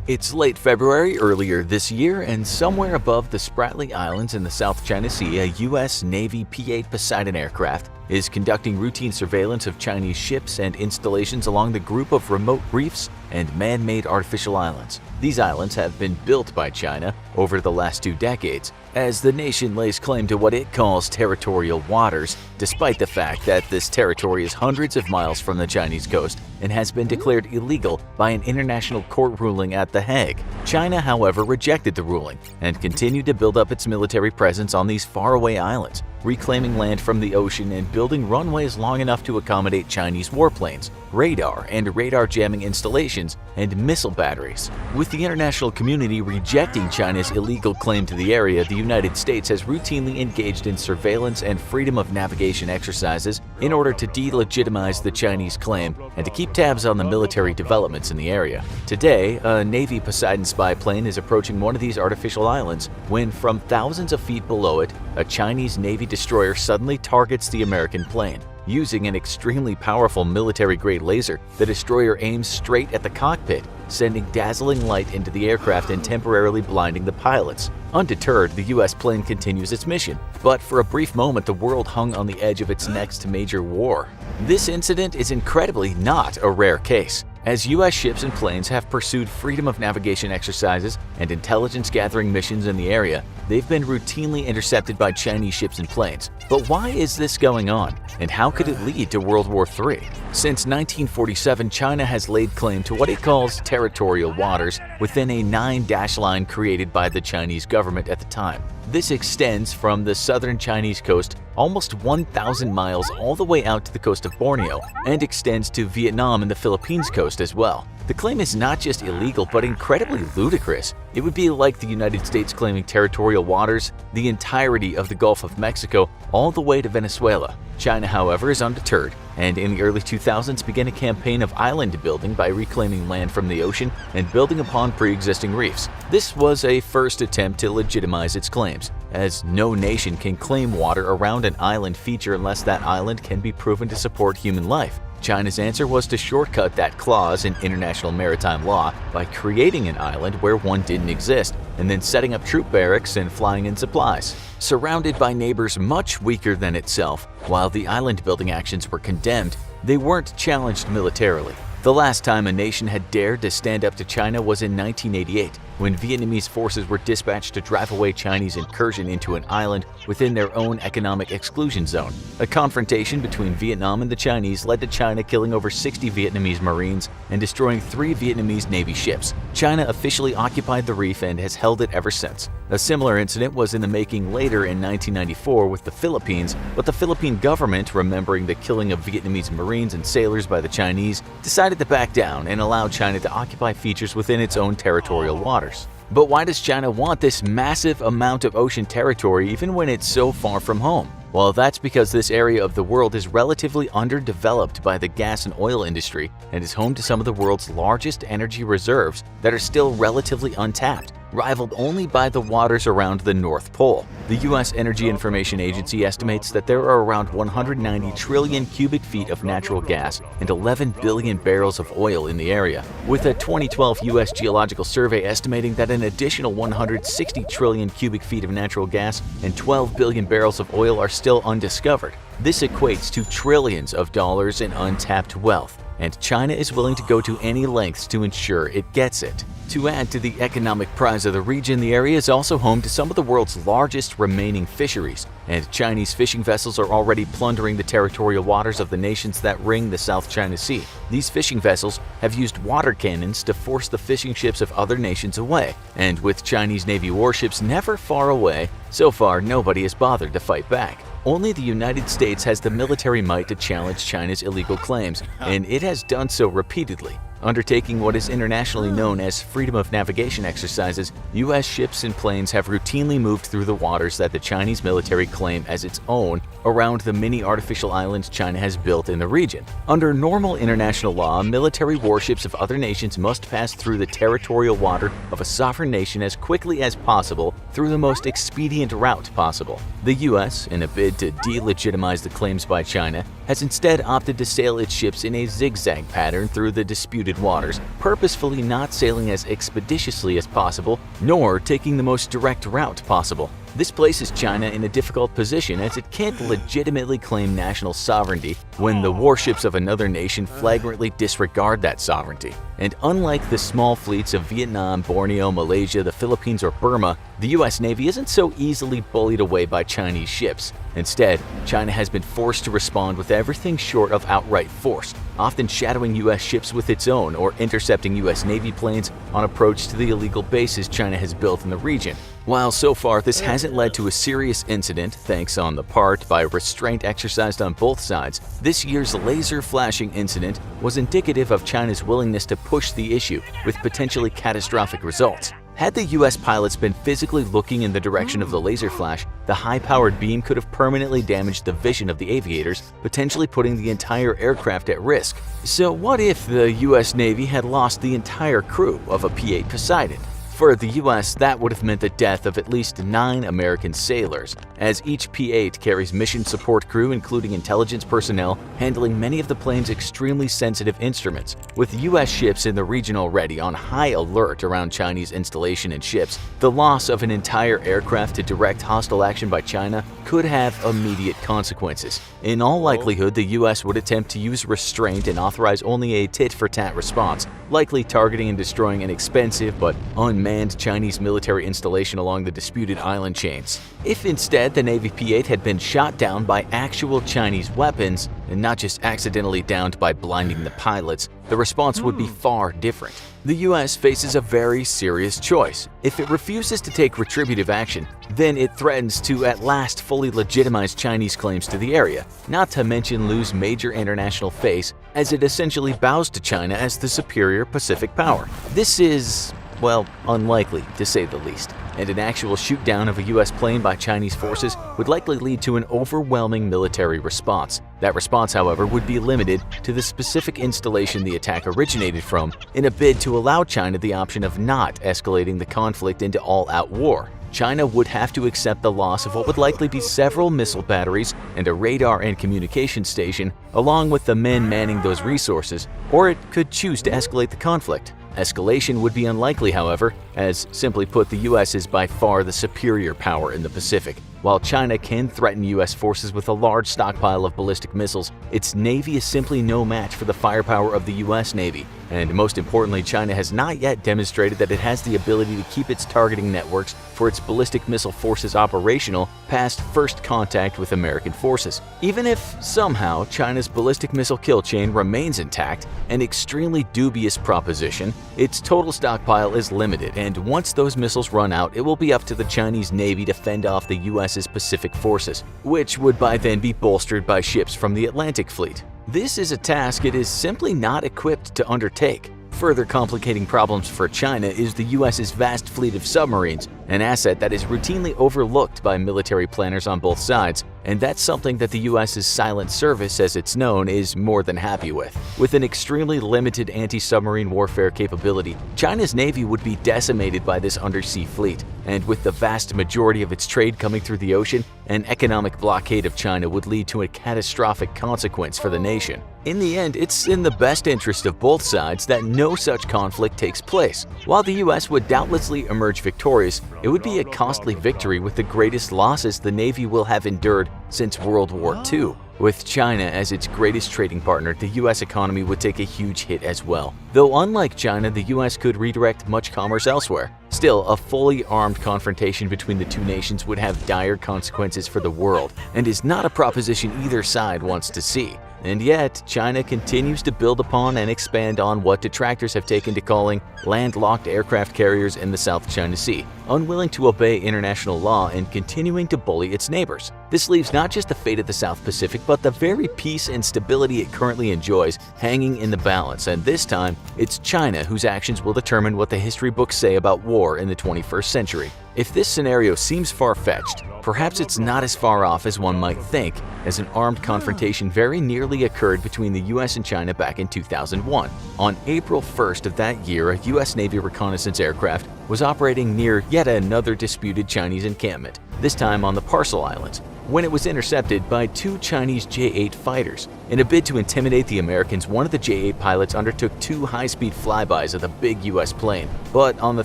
It's late February earlier this year, and somewhere above the Spratly Islands in the South China Sea, a U.S. Navy P-8 Poseidon aircraft is conducting routine surveillance of Chinese ships and installations along the group of remote reefs and man-made artificial islands. These islands have been built by China over the last 2 decades, as the nation lays claim to what it calls territorial waters, despite the fact that this territory is hundreds of miles from the Chinese coast and has been declared illegal by an international court ruling at The Hague. China, however, rejected the ruling and continued to build up its military presence on these faraway islands, reclaiming land from the ocean and building runways long enough to accommodate Chinese warplanes, radar and radar jamming installations, and missile batteries. With the international community rejecting China's illegal claim to the area, the United States has routinely engaged in surveillance and freedom of navigation exercises in order to delegitimize the Chinese claim and to keep tabs on the military developments in the area. Today, a Navy Poseidon spy plane is approaching one of these artificial islands when, from thousands of feet below it, a Chinese Navy destroyer suddenly targets the American plane. Using an extremely powerful military-grade laser, the destroyer aims straight at the cockpit, sending dazzling light into the aircraft and temporarily blinding the pilots. Undeterred, the U.S. plane continues its mission, but for a brief moment the world hung on the edge of its next major war. This incident is incredibly not a rare case, as U.S. ships and planes have pursued freedom of navigation exercises and intelligence-gathering missions in the area. They've been routinely intercepted by Chinese ships and planes. But why is this going on, and how could it lead to World War III? Since 1947, China has laid claim to what it calls territorial waters within a 9-dash line created by the Chinese government at the time. This extends from the southern Chinese coast almost 1,000 miles all the way out to the coast of Borneo and extends to Vietnam and the Philippines coast as well. The claim is not just illegal but incredibly ludicrous. It would be like the United States claiming territorial waters, the entirety of the Gulf of Mexico, all the way to Venezuela. China, however, is undeterred, and in the early 2000s began a campaign of island building by reclaiming land from the ocean and building upon pre-existing reefs. This was a first attempt to legitimize its claims, as no nation can claim water around an island feature unless that island can be proven to support human life. China's answer was to shortcut that clause in international maritime law by creating an island where one didn't exist, and then setting up troop barracks and flying in supplies. Surrounded by neighbors much weaker than itself, while the island building actions were condemned, they weren't challenged militarily. The last time a nation had dared to stand up to China was in 1988, when Vietnamese forces were dispatched to drive away Chinese incursion into an island within their own economic exclusion zone. A confrontation between Vietnam and the Chinese led to China killing over 60 Vietnamese Marines and destroying 3 Vietnamese Navy ships. China officially occupied the reef and has held it ever since. A similar incident was in the making later in 1994 with the Philippines, but the Philippine government, remembering the killing of Vietnamese Marines and sailors by the Chinese, decided to back down and allow China to occupy features within its own territorial waters. But why does China want this massive amount of ocean territory even when it's so far from home? Well, that's because this area of the world is relatively underdeveloped by the gas and oil industry and is home to some of the world's largest energy reserves that are still relatively untapped, rivaled only by the waters around the North Pole. The U.S. Energy Information Agency estimates that there are around 190 trillion cubic feet of natural gas and 11 billion barrels of oil in the area, with a 2012 U.S. Geological Survey estimating that an additional 160 trillion cubic feet of natural gas and 12 billion barrels of oil are still undiscovered. This equates to trillions of dollars in untapped wealth, and China is willing to go to any lengths to ensure it gets it. To add to the economic prize of the region, the area is also home to some of the world's largest remaining fisheries, and Chinese fishing vessels are already plundering the territorial waters of the nations that ring the South China Sea. These fishing vessels have used water cannons to force the fishing ships of other nations away, and with Chinese Navy warships never far away, so far nobody has bothered to fight back. Only the United States has the military might to challenge China's illegal claims, and it has done so repeatedly. Undertaking what is internationally known as freedom of navigation exercises, U.S. ships and planes have routinely moved through the waters that the Chinese military claim as its own around the many artificial islands China has built in the region. Under normal international law, military warships of other nations must pass through the territorial water of a sovereign nation as quickly as possible through the most expedient route possible. The US, in a bid to delegitimize the claims by China, has instead opted to sail its ships in a zigzag pattern through the disputed waters, purposefully not sailing as expeditiously as possible, nor taking the most direct route possible. This places China in a difficult position as it can't legitimately claim national sovereignty when the warships of another nation flagrantly disregard that sovereignty. And unlike the small fleets of Vietnam, Borneo, Malaysia, the Philippines, or Burma, the US Navy isn't so easily bullied away by Chinese ships. Instead, China has been forced to respond with everything short of outright force, often shadowing US ships with its own or intercepting US Navy planes on approach to the illegal bases China has built in the region. While so far this hasn't led to a serious incident, thanks on the part by restraint exercised on both sides, this year's laser flashing incident was indicative of China's willingness to push the issue with potentially catastrophic results. Had the US pilots been physically looking in the direction of the laser flash, the high-powered beam could have permanently damaged the vision of the aviators, potentially putting the entire aircraft at risk. So what if the US Navy had lost the entire crew of a P-8 Poseidon? For the US, that would have meant the death of at least 9 American sailors, as each P-8 carries mission support crew including intelligence personnel handling many of the plane's extremely sensitive instruments. With US ships in the region already on high alert around Chinese installation and ships, the loss of an entire aircraft to direct hostile action by China could have immediate consequences. In all likelihood, the US would attempt to use restraint and authorize only a tit-for-tat response, likely targeting and destroying an expensive but unmanned Chinese military installation along the disputed island chains. If instead the Navy P-8 had been shot down by actual Chinese weapons, and not just accidentally downed by blinding the pilots, the response would be far different. The US faces a very serious choice. If it refuses to take retributive action, then it threatens to at last fully legitimize Chinese claims to the area, not to mention lose major international face as it essentially bows to China as the superior Pacific power. This is, well, unlikely to say the least, and an actual shoot-down of a US plane by Chinese forces would likely lead to an overwhelming military response. That response, however, would be limited to the specific installation the attack originated from in a bid to allow China the option of not escalating the conflict into all-out war. China would have to accept the loss of what would likely be several missile batteries and a radar and communication station, along with the men manning those resources, or it could choose to escalate the conflict. Escalation would be unlikely, however, as, simply put, the US is by far the superior power in the Pacific. While China can threaten US forces with a large stockpile of ballistic missiles, its Navy is simply no match for the firepower of the US Navy. And most importantly, China has not yet demonstrated that it has the ability to keep its targeting networks for its ballistic missile forces operational past first contact with American forces. Even if, somehow, China's ballistic missile kill chain remains intact, an extremely dubious proposition, its total stockpile is limited, and once those missiles run out, it will be up to the Chinese Navy to fend off the US's Pacific forces, which would by then be bolstered by ships from the Atlantic Fleet. This is a task it is simply not equipped to undertake. Further complicating problems for China is the US's vast fleet of submarines, an asset that is routinely overlooked by military planners on both sides, and that's something that the US's Silent Service, as it's known, is more than happy with. With an extremely limited anti-submarine warfare capability, China's Navy would be decimated by this undersea fleet, and with the vast majority of its trade coming through the ocean, an economic blockade of China would lead to a catastrophic consequence for the nation. In the end, it's in the best interest of both sides that no such conflict takes place. While the US would doubtlessly emerge victorious, it would be a costly victory with the greatest losses the Navy will have endured since World War II. With China as its greatest trading partner, the US economy would take a huge hit as well. Though unlike China, the US could redirect much commerce elsewhere. Still, a fully armed confrontation between the two nations would have dire consequences for the world, and is not a proposition either side wants to see. And yet, China continues to build upon and expand on what detractors have taken to calling landlocked aircraft carriers in the South China Sea, unwilling to obey international law and continuing to bully its neighbors. This leaves not just the fate of the South Pacific, but the very peace and stability it currently enjoys hanging in the balance, and this time, it's China whose actions will determine what the history books say about war in the 21st century. If this scenario seems far-fetched, perhaps it's not as far off as one might think, as an armed confrontation very nearly occurred between the US and China back in 2001. On April 1st of that year, a US Navy reconnaissance aircraft was operating near yet another disputed Chinese encampment, this time on the Parcel Islands, when it was intercepted by two Chinese J-8 fighters. In a bid to intimidate the Americans, one of the J-8 pilots undertook two high-speed flybys of the big U.S. plane. But on the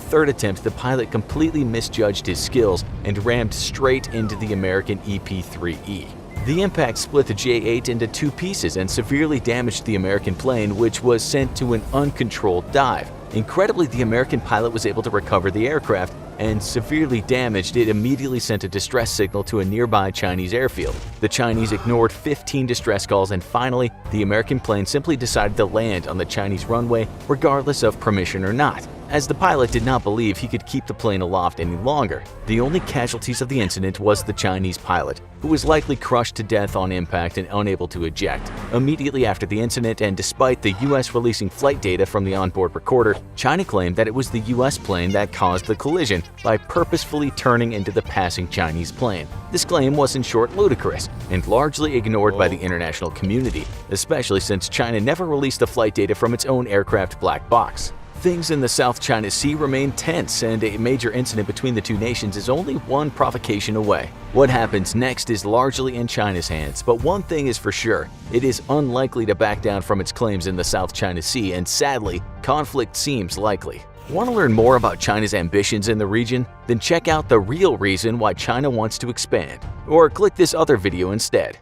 third attempt, the pilot completely misjudged his skills and rammed straight into the American EP-3E. The impact split the J-8 into two pieces and severely damaged the American plane, which was sent to an uncontrolled dive. Incredibly, the American pilot was able to recover the aircraft, and severely damaged, it immediately sent a distress signal to a nearby Chinese airfield. The Chinese ignored 15 distress calls, and finally, the American plane simply decided to land on the Chinese runway regardless of permission or not, as the pilot did not believe he could keep the plane aloft any longer. The only casualties of the incident was the Chinese pilot, who was likely crushed to death on impact and unable to eject. Immediately after the incident, and despite the U.S. releasing flight data from the onboard recorder, China claimed that it was the U.S. plane that caused the collision by purposefully turning into the passing Chinese plane. This claim was in short ludicrous and largely ignored by the international community, especially since China never released the flight data from its own aircraft black box. Things in the South China Sea remain tense, and a major incident between the two nations is only one provocation away. What happens next is largely in China's hands, but one thing is for sure: it is unlikely to back down from its claims in the South China Sea, and sadly, conflict seems likely. Want to learn more about China's ambitions in the region? Then check out the real reason why China wants to expand, or click this other video instead.